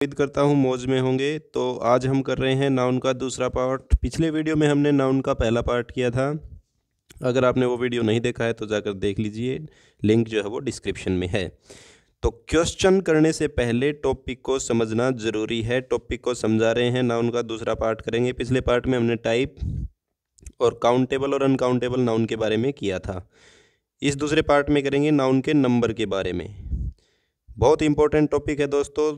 उम्मीद करता हूँ मौज में होंगे। तो आज हम कर रहे हैं नाउन का दूसरा पार्ट। पिछले वीडियो में हमने नाउन का पहला पार्ट किया था। अगर आपने वो वीडियो नहीं देखा है तो जाकर देख लीजिए, लिंक जो है वो डिस्क्रिप्शन में है। तो क्वेश्चन करने से पहले टॉपिक को समझना ज़रूरी है। टॉपिक को समझा रहे हैं, नाउन का दूसरा पार्ट करेंगे। पिछले पार्ट में हमने टाइप और काउंटेबल और अनकाउंटेबल नाउन के बारे में किया था। इस दूसरे पार्ट में करेंगे नाउन के नंबर के बारे में। बहुत इंपॉर्टेंट टॉपिक है दोस्तों,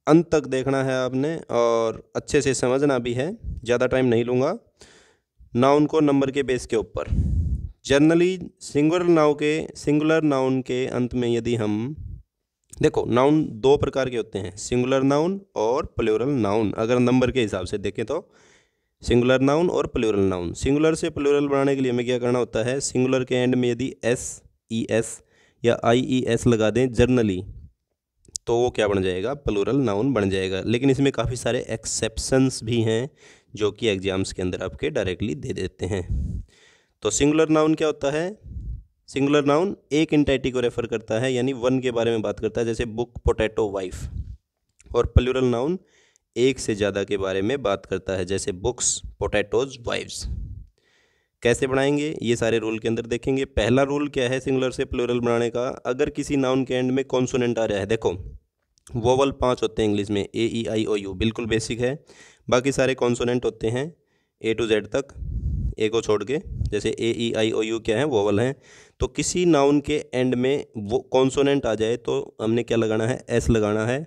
अंत तक देखना है आपने और अच्छे से समझना भी है। ज़्यादा टाइम नहीं लूँगा। नाउन को नंबर के बेस के ऊपर जनरली सिंगुलर नाउन के अंत में यदि हम देखो, नाउन दो प्रकार के होते हैं, सिंगुलर नाउन और प्लूरल नाउन। अगर नंबर के हिसाब से देखें तो सिंगुलर नाउन और प्लूरल नाउन। सिंगुलर से प्लूरल बनाने के लिए हमें क्या करना होता है, सिंगुलर के एंड में यदि SES या IES लगा दें जर्नली, तो वो क्या बन जाएगा, प्लूरल नाउन बन जाएगा। लेकिन इसमें काफ़ी सारे एक्सेप्शंस भी हैं जो कि एग्जाम्स के अंदर आपके डायरेक्टली दे देते हैं। तो सिंगुलर नाउन क्या होता है, सिंगुलर नाउन एक एंटिटी को रेफर करता है, यानी वन के बारे में बात करता है, जैसे बुक, पोटैटो, वाइफ। और प्लूरल नाउन एक से ज़्यादा के बारे में बात करता है, जैसे बुक्स, पोटैटोज, वाइफ्स। कैसे बनाएंगे ये सारे रूल के अंदर देखेंगे। पहला रूल क्या है सिंगुलर से प्लूरल बनाने का, अगर किसी नाउन के एंड में कॉन्सोनेंट आ रहा है, देखो वोवल 5 होते हैं इंग्लिश में, AEIOU बिल्कुल बेसिक है। बाकी सारे कॉन्सोनेंट होते हैं A to Z तक, ए को छोड़ के। जैसे AEIOU क्या है, वोवल हैं। तो किसी नाउन के एंड में वो कॉन्सोनेंट आ जाए तो हमने क्या लगाना है, S लगाना है,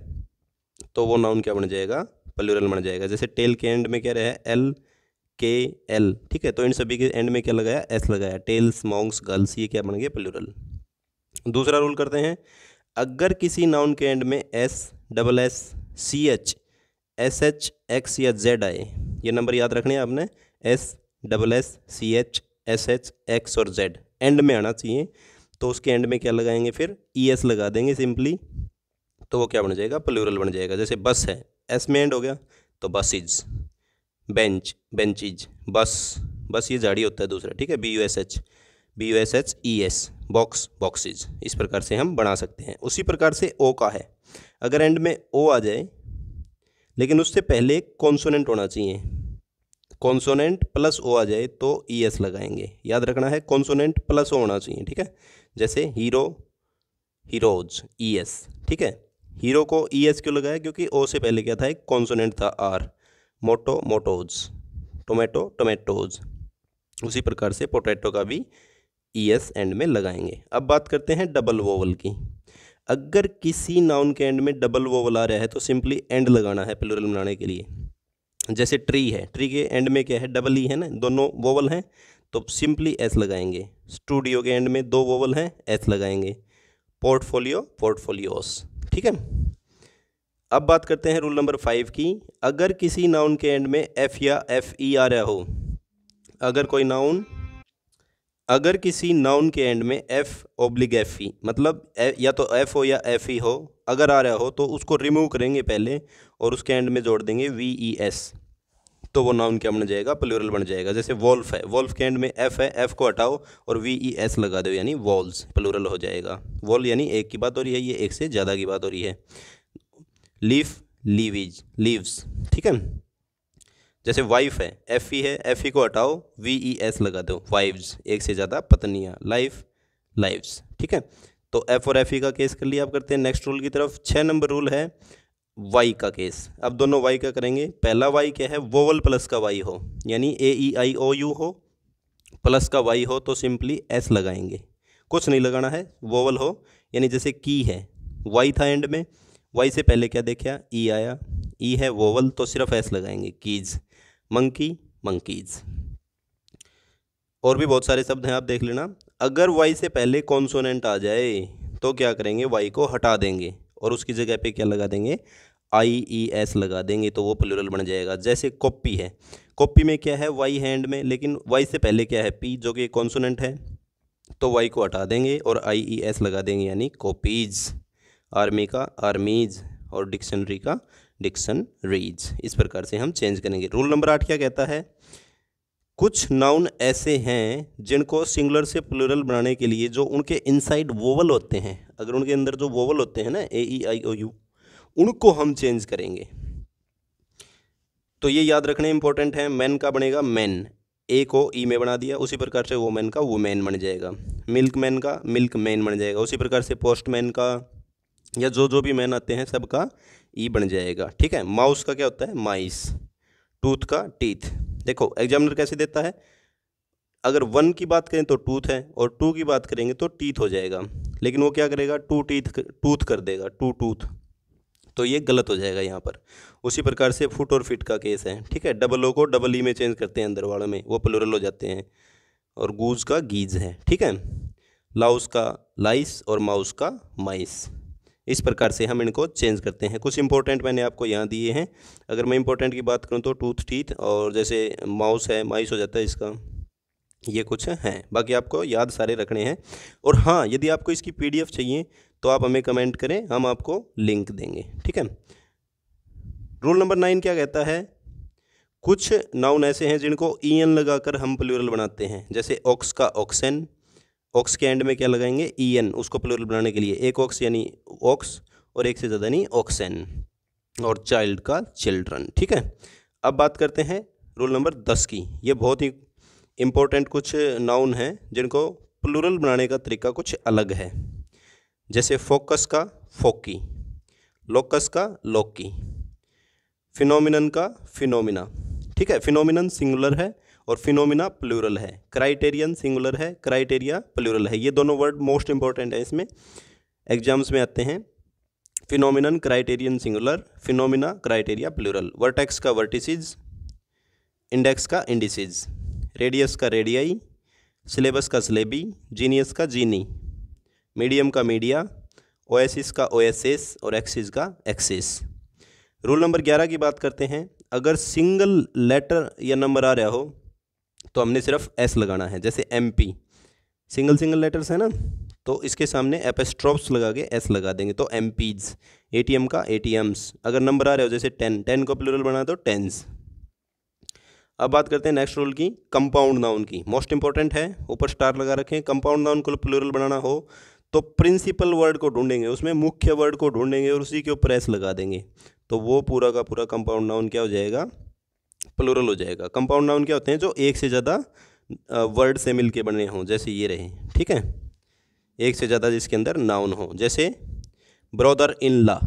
तो वो नाउन क्या बन जाएगा, प्लूरल बन जाएगा। जैसे टेल के एंड में क्या रहा है, LKL, ठीक है, तो इन सभी के एंड में क्या लगाया, S लगाया। टेल्स, मॉन्क्स, गर्ल्स, ये क्या बन गए, प्लूरल। दूसरा रूल करते हैं, अगर किसी नाउन के एंड में SSS, CH, SH, X या Z आए, ये नंबर याद रखने हैं आपने, SSS, CH, SH, X और Z एंड में आना चाहिए। तो उसके एंड में क्या लगाएंगे, फिर ES लगा देंगे सिंपली, तो वो क्या बन जाएगा, प्लूरल बन जाएगा। जैसे बस है, S में एंड हो गया तो बसेज, बेंच, बेंचीज, बस ये झाड़ी होता है दूसरा, ठीक है, BUSH, बॉक्स, बॉक्सेज। इस प्रकार से हम बना सकते हैं। उसी प्रकार से O का है, अगर एंड में O आ जाए लेकिन उससे पहले कॉन्सोनेंट होना चाहिए, कॉन्सोनेंट प्लस O आ जाए तो ES लगाएंगे। याद रखना है, कॉन्सोनेंट प्लस O होना चाहिए, ठीक है। जैसे हीरो, हीरोज, ES, ठीक है। हीरो को ES क्यों लगाया, क्योंकि O से पहले क्या था, एक कॉन्सोनेंट था R। मोटो, मोटोज, टोमेटो, टोमेटोज। उसी प्रकार से पोटैटो का भी ES एंड में लगाएंगे। अब बात करते हैं डबल वोवल की। अगर किसी नाउन के एंड में डबल वोवल आ रहा है तो सिंपली एंड लगाना है प्लूरल बनाने के लिए। जैसे ट्री है, ट्री के एंड में क्या है, डबल ई है ना, दोनों वोवल हैं, तो सिंपली S लगाएंगे। स्टूडियो के एंड में दो वोवल हैं, S लगाएंगे। पोर्टफोलियो, पोर्टफोलियोस, ठीक है। अब बात करते हैं रूल नंबर 5 की। अगर किसी नाउन के एंड में F या FE आ रहा हो, अगर किसी नाउन के एंड में F/FE, मतलब या तो F हो या FE हो, अगर आ रहा हो तो उसको रिमूव करेंगे पहले और उसके एंड में जोड़ देंगे VES, तो वो नाउन क्या बन जाएगा, प्लूरल बन जाएगा। जैसे वॉल्फ है, वॉल्फ के एंड में F है, F को हटाओ और VES लगा दो, यानी वॉल्स, प्लूरल हो जाएगा। वॉल यानी एक की बात हो रही है, ये एक से ज़्यादा की बात हो रही है। लीफ, लीवीज, लीव्स, ठीक है। जैसे वाइफ है, FE है, FE को हटाओ, VES लगा दो, वाइव्स, एक से ज़्यादा पत्नियाँ। लाइफ, लाइव्स, ठीक है। तो F और FE का केस कर लिया। आप करते हैं नेक्स्ट रूल की तरफ। 6 नंबर रूल है Y का केस। अब दोनों Y का करेंगे। पहला Y क्या है, वोवल प्लस का Y हो, यानी AEIOU हो, प्लस का Y हो तो सिंपली S लगाएंगे, कुछ नहीं लगाना है, वोवल हो। यानी जैसे की है, Y था एंड में, Y से पहले क्या देखा, E आया, E है वोवल तो सिर्फ S लगाएंगे, कीज। Monkey, monkeys. और भी बहुत सारे शब्द हैं, आप देख लेना। अगर Y से पहले कॉन्सोनेंट आ जाए तो क्या करेंगे, Y को हटा देंगे और उसकी जगह पे क्या लगा देंगे, IES लगा देंगे, तो वो प्लूरल बन जाएगा। जैसे कॉपी है, कॉपी में क्या है, Y हैंड में, लेकिन Y से पहले क्या है, P, जो कि कॉन्सोनेंट है, तो Y को हटा देंगे और IES लगा देंगे, यानी कॉपीज। आर्मी का आर्मीज और डिक्शनरी का डिक्शनरीज। इस प्रकार से हम चेंज करेंगे। रूल नंबर 8 क्या कहता है, कुछ नाउन ऐसे हैं जिनको सिंगुलर से प्लूरल बनाने के लिए जो उनके इनसाइड वोवल होते हैं, अगर उनके अंदर जो वोवल होते हैं ना, AEIOU, उनको हम चेंज करेंगे। तो ये याद रखना इंपॉर्टेंट है। मैन का बनेगा मैन, ए को ई में बना दिया, उसी प्रकार से वुमेन का वुमेन बन जाएगा। मिल्क मैन का मिल्क मैन बन जाएगा, उसी प्रकार से पोस्टमैन का या जो भी मैन आते हैं सबका ई बन जाएगा। ठीक है। माउस का क्या होता है माइस, टूथ का टीथ। देखो एग्जामिनर कैसे देता है, अगर 1 की बात करें तो टूथ है और 2 की बात करेंगे तो टीथ हो जाएगा, लेकिन वो क्या करेगा टूथ कर देगा, टू टूथ, तो ये गलत हो जाएगा यहाँ पर। उसी प्रकार से फुट और फिट का केस है। ठीक है। डबल ओ को डबल ई में चेंज करते हैं अंदर वालों में, वो प्लूरल हो जाते हैं। और गूज का गीज है। ठीक है। लाउस का लाइस और माउस का माइस, इस प्रकार से हम इनको चेंज करते हैं। कुछ इंपॉर्टेंट मैंने आपको यहाँ दिए हैं। अगर मैं इंपॉर्टेंट की बात करूँ तो टूथ टीथ, और जैसे माउस है माइस हो जाता है इसका, ये कुछ हैं। बाकी आपको याद सारे रखने हैं। और हाँ, यदि आपको इसकी PDF चाहिए तो आप हमें कमेंट करें, हम आपको लिंक देंगे। ठीक है। रूल नंबर 9 क्या कहता है, कुछ नाउन ऐसे हैं जिनको EN लगाकर हम प्लूरल बनाते हैं। जैसे ऑक्स का ऑक्सन, ऑक्स के एंड में क्या लगाएंगे EN, उसको प्लूरल बनाने के लिए। एक ऑक्स यानी ऑक्स और एक से ज़्यादा यानी ऑक्सन। और चाइल्ड का चिल्ड्रन। ठीक है। अब बात करते हैं रूल नंबर 10 की। ये बहुत ही इम्पोर्टेंट कुछ नाउन हैं जिनको प्लूरल बनाने का तरीका कुछ अलग है। जैसे फोकस का फोकी, लोकस का लोकी, फिनोमिनन का फिनोमिना। ठीक है। फिनोमिनन सिंगुलर है और फिनोमिना प्लूरल है। क्राइटेरियन सिंगुलर है, क्राइटेरिया प्लूरल है। ये दोनों वर्ड मोस्ट इंपॉर्टेंट है, इसमें एग्जाम्स में आते हैं। Phenomenon criterion singular, phenomena criteria plural. Vertex का वर्टिसीज, इंडेक्स का इंडिसीज, रेडियस का रेडियाई, सिलेबस का सिलेबी, जीनियस का जीनी, मीडियम का मीडिया, ओएसिस का ओएसिस और एक्सिस का एक्सिस। रूल नंबर 11 की बात करते हैं। अगर सिंगल लेटर या नंबर आ रहा हो तो हमने सिर्फ एस लगाना है। जैसे MP, सिंगल लेटर्स है ना, तो इसके सामने एपिस्ट्रोप्स लगा के एस लगा देंगे तो MPs। ATM का ATMs। अगर नंबर आ रहे हो जैसे 10 को प्लूरल बना दो टेंस। अब बात करते हैं नेक्स्ट रूल की, कंपाउंड नाउन की। मोस्ट इंपॉर्टेंट है, ऊपर स्टार लगा रखें। कंपाउंड नाउन को प्लूरल बनाना हो तो प्रिंसिपल वर्ड को ढूंढेंगे, उसमें मुख्य वर्ड को ढूंढेंगे और उसी के ऊपर एस लगा देंगे, तो वो पूरा का पूरा कंपाउंड नाउन क्या हो जाएगा प्लूरल हो जाएगा। कंपाउंड नाउन क्या होते हैं, जो एक से ज़्यादा वर्ड से मिलके बने हों, जैसे ये रहे। ठीक है। एक से ज़्यादा जिसके अंदर नाउन हो, जैसे brother in law.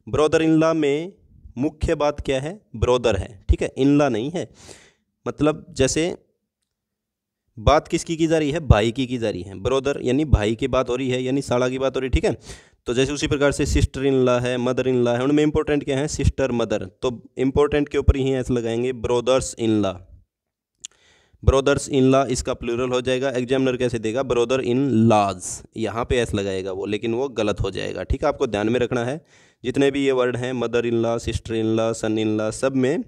Brother in law में मुख्य बात क्या है, ब्रदर है। ठीक है। इन लॉ नहीं है, मतलब जैसे बात किसकी की जा रही है, भाई की जा रही है। ब्रदर यानी भाई की बात हो रही है, यानी साला की बात हो रही है। ठीक है। तो जैसे उसी प्रकार से सिस्टर इन लॉ है, मदर इन लॉ है, उनमें इंपॉर्टेंट क्या है सिस्टर मदर, तो इंपॉर्टेंट के ऊपर ही ऐसे लगाएंगे brothers in law. Brothers in law इसका प्लूरल हो जाएगा। एग्जामिनर कैसे देगा, ब्रोदर इन लॉज, यहाँ पे ऐसे लगाएगा वो, लेकिन वो गलत हो जाएगा। ठीक है। आपको ध्यान में रखना है, जितने भी ये वर्ड हैं mother in law, sister in law, son in law, सब में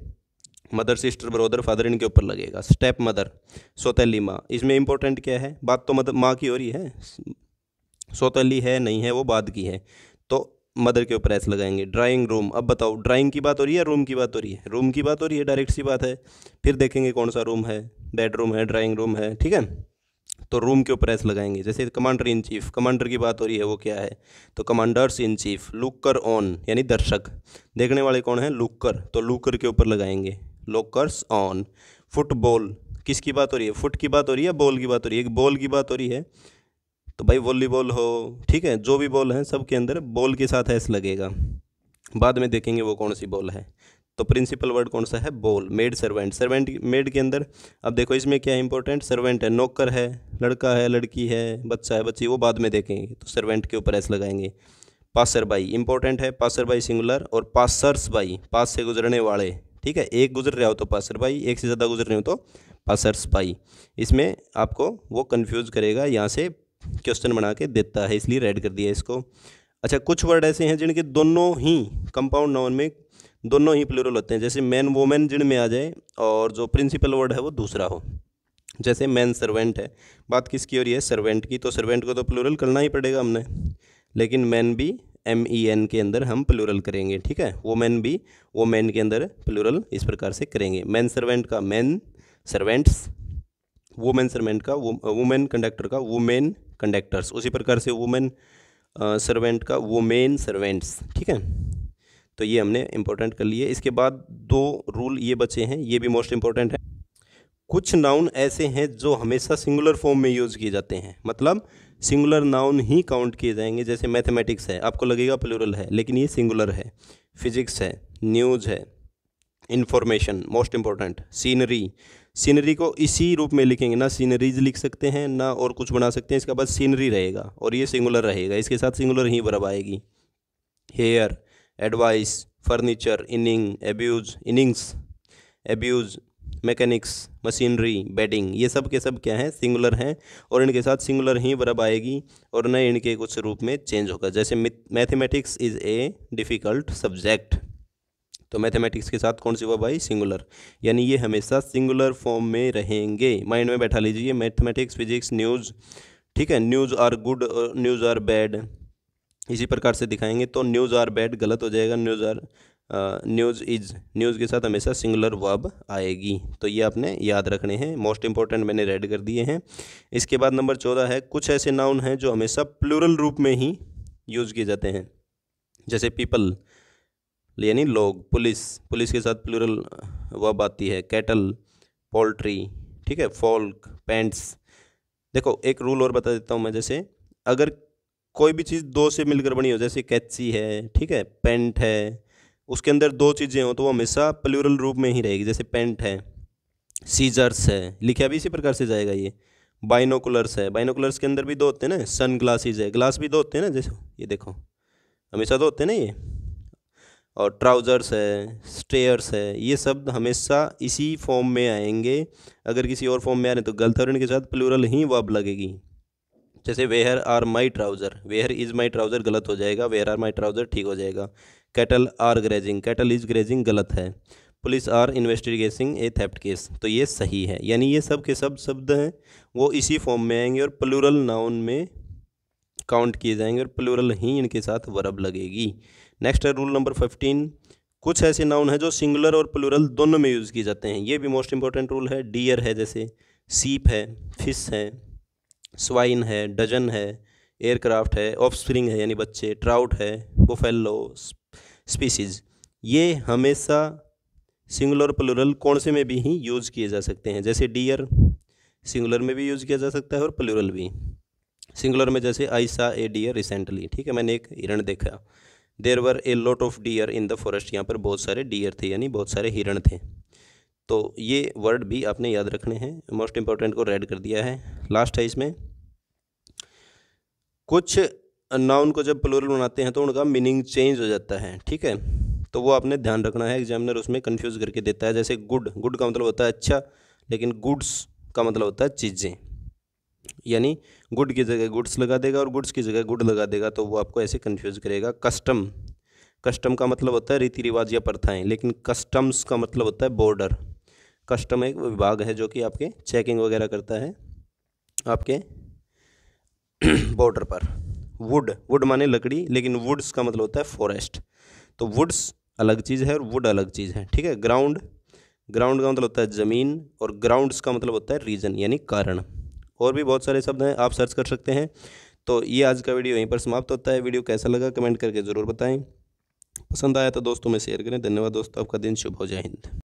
मदर सिस्टर ब्रोदर फादर इनके ऊपर लगेगा। स्टेप मदर, सौतेली माँ, इसमें इंपॉर्टेंट क्या है, बात तो मदर माँ की हो रही है, सौतेली है नहीं है वो बाद की है, तो मदर के ऊपर ऐसे लगाएंगे। ड्राइंग रूम, अब बताओ ड्राइंग की बात हो रही है, रूम की बात हो रही है, रूम की बात हो रही है, डायरेक्ट सी बात है। फिर देखेंगे कौन सा रूम है, बेडरूम है, ड्राइंग रूम है। ठीक है। तो रूम के ऊपर ऐसे लगाएंगे। जैसे कमांडर इन चीफ, कमांडर की बात हो रही है, वो क्या है, तो commanders in chief. Looker on यानी दर्शक, देखने वाले कौन है, लुकर, तो लुकर के ऊपर लगाएंगे लुकर्स ऑन। फुटबॉल, किसकी बात हो रही है, फुट की बात हो रही है, बॉल की बात हो रही है, एक बॉल की बात हो रही है, तो भाई वॉलीबॉल हो। ठीक है। जो भी बॉल है सब के अंदर बॉल के साथ ऐसे लगेगा, बाद में देखेंगे वो कौन सी बॉल है। तो प्रिंसिपल वर्ड कौन सा है, ball. Maid servant, servant made के अंदर अब देखो इसमें क्या है इंपॉर्टेंट, सर्वेंट है, नौकर है, लड़का है, लड़की है, बच्चा है, बच्ची, वो बाद में देखेंगे, तो सर्वेंट के ऊपर ऐसे लगाएंगे। पासर बाई इंपॉर्टेंट है, पासर बाई सिंगुलर, और पासर्स बाई पास से गुजरने वाले। ठीक है। एक गुजर रहा हो तो पासर बाई, एक से ज़्यादा गुजर रहे हो तो पासर्स बाई। इसमें आपको वो कंफ्यूज करेगा, यहाँ से क्वेश्चन बना के देता है, इसलिए रेड कर दिया इसको। अच्छा, कुछ वर्ड ऐसे हैं जिनके दोनों ही कंपाउंड नाउन में दोनों ही प्लूरल होते हैं। जैसे मैन वोमेन जिनमें आ जाए और जो प्रिंसिपल वर्ड है वो दूसरा हो। जैसे मैन सर्वेंट है, बात किसकी हो रही है, सर्वेंट की, तो सर्वेंट को तो प्लूरल करना ही पड़ेगा हमने, लेकिन मैन भी MEN के अंदर हम प्लूरल करेंगे। ठीक है। वोमेन भी वोमेन के अंदर प्लूरल इस प्रकार से करेंगे। मैन सर्वेंट का मैन सर्वेंट्स, वुमेन सर्वेंट का वुमेन कंडक्टर का वुमेन कंडक्टर्स, उसी प्रकार से वुमेन सर्वेंट का वुमेन सर्वेंट्स। ठीक है। तो ये हमने इंपॉर्टेंट कर लिए। इसके बाद 2 रूल ये बचे हैं, ये भी मोस्ट इंपॉर्टेंट है। कुछ नाउन ऐसे हैं जो हमेशा सिंगुलर फॉर्म में यूज़ किए जाते हैं, मतलब सिंगुलर नाउन ही काउंट किए जाएंगे। जैसे मैथमेटिक्स है, आपको लगेगा प्लूरल है, लेकिन ये सिंगुलर है। फिजिक्स है, न्यूज़ है, information most important. Scenery, scenery को इसी रूप में लिखेंगे, ना सीनरीज लिख सकते हैं ना और कुछ बना सकते हैं, इसका बाद सीनरी रहेगा और ये सिंगुलर रहेगा, इसके साथ सिंगुलर ही बराबर आएगी। Hair, advice, furniture, innings, abuse, mechanics, machinery, bedding, ये सब के सब क्या हैं, सिंगुलर हैं और इनके साथ सिंगुलर ही बराबर आएगी और न इनके कुछ रूप में चेंज होगा। जैसे mathematics is a difficult subject, तो मैथमेटिक्स के साथ कौन सी वर्ब आई, सिंगुलर, यानी ये हमेशा सिंगुलर फॉर्म में रहेंगे। माइंड में बैठा लीजिए, मैथमेटिक्स, फिजिक्स, न्यूज़, ठीक है, news are good, news are bad, इसी प्रकार से दिखाएंगे। तो न्यूज़ आर बैड गलत हो जाएगा, न्यूज़ इज़, न्यूज़ के साथ हमेशा सिंगुलर वर्ब आएगी। तो ये आपने याद रखने हैं, मोस्ट इंपॉर्टेंट मैंने रेड कर दिए हैं। इसके बाद नंबर 14 है, कुछ ऐसे नाउन हैं जो हमेशा प्लूरल रूप में ही यूज़ किए जाते हैं। जैसे पीपल यानी लोग, पुलिस के साथ प्लूरल वर्ब आती है, कैटल, पोल्ट्री, ठीक है, फोल्क, पैंट्स। देखो एक रूल और बता देता हूँ मैं, जैसे अगर कोई भी चीज़ 2 से मिलकर बनी हो, जैसे कैंची है, ठीक है, पेंट है, उसके अंदर 2 चीज़ें हो तो वो हमेशा प्लूरल रूप में ही रहेगी। जैसे पेंट है, सीजर्स है, लिखा भी इसी प्रकार से जाएगा। ये बाइनोकुलर्स है, बाइनोकुलर्स के अंदर भी 2 होते हैं ना, सन ग्लासेज है, ग्लास भी 2 होते हैं ना, जैसे ये देखो हमेशा 2 होते हैं ना ये। और ट्राउज़र्स है, स्टेयर्स है, ये शब्द हमेशा इसी फॉर्म में आएंगे। अगर किसी और फॉर्म में आ रहे हैं तो गलत, और इनके साथ प्लूरल ही वर्ब लगेगी। जैसे where are my trouser, where is my trouser गलत हो जाएगा, वेयर आर माई ट्राउज़र ठीक हो जाएगा। Cattle are grazing, cattle is grazing गलत है। Police are investigating a theft case, तो ये सही है। यानी ये सब के सब शब्द हैं वो इसी फॉर्म में आएंगे और प्लूरल नाउन में काउंट किए जाएंगे और प्लूरल ही इनके साथ वर्ब लगेगी। नेक्स्ट है रूल नंबर 15, कुछ ऐसे नाउन हैं जो सिंगुलर और प्लूरल दोनों में यूज़ किए जाते हैं। ये भी मोस्ट इंपॉर्टेंट रूल है। डियर है, जैसे सीप है, फिश है, स्वाइन है, डजन है, एयरक्राफ्ट है, ऑफस्प्रिंग है यानी बच्चे, ट्राउट है, बुफेलो, स्पीसीज, ये हमेशा सिंगुलर और प्लूरल कौन से में भी ही यूज़ किए जा सकते हैं। जैसे डियर सिंगुलर में भी यूज़ किया जा सकता है और प्लूरल भी। सिंगुलर में जैसे आई सा ए डियर रिसेंटली, ठीक है, मैंने एक हिरण देखा। There were a lot of deer in the forest, यहाँ पर बहुत सारे डियर थे यानी बहुत सारे हिरण थे। तो ये वर्ड भी आपने याद रखने हैं, मोस्ट इंपॉर्टेंट को रेड कर दिया है। लास्ट है इसमें, कुछ नाउन को जब प्लूरल बनाते हैं तो उनका मीनिंग चेंज हो जाता है, ठीक है, तो वो आपने ध्यान रखना है, एग्जामिनर उसमें कंफ्यूज करके देता है। जैसे गुड का मतलब होता है अच्छा, लेकिन गुड्स का मतलब होता है चीज़ें, यानी गुड की जगह गुड्स लगा देगा और गुड्स की जगह गुड लगा देगा, तो वो आपको ऐसे कंफ्यूज करेगा। कस्टम का मतलब होता है रीति रिवाज या प्रथाएं, लेकिन कस्टम्स का मतलब होता है बॉर्डर। कस्टम एक विभाग है जो कि आपके चेकिंग वगैरह करता है आपके बॉर्डर पर। वुड माने लकड़ी, लेकिन वुड्स का मतलब होता है फॉरेस्ट। तो वुड्स अलग चीज़ है और वुड अलग चीज़ है, ठीक है। ग्राउंड का मतलब होता है ज़मीन और ग्राउंड्स का मतलब होता है रीजन यानी कारण। और भी बहुत सारे शब्द हैं, आप सर्च कर सकते हैं। तो ये आज का वीडियो यहीं पर समाप्त होता है। वीडियो कैसा लगा कमेंट करके ज़रूर बताएं, पसंद आया तो दोस्तों में शेयर करें। धन्यवाद दोस्तों, आपका दिन शुभ हो, जय हिंद।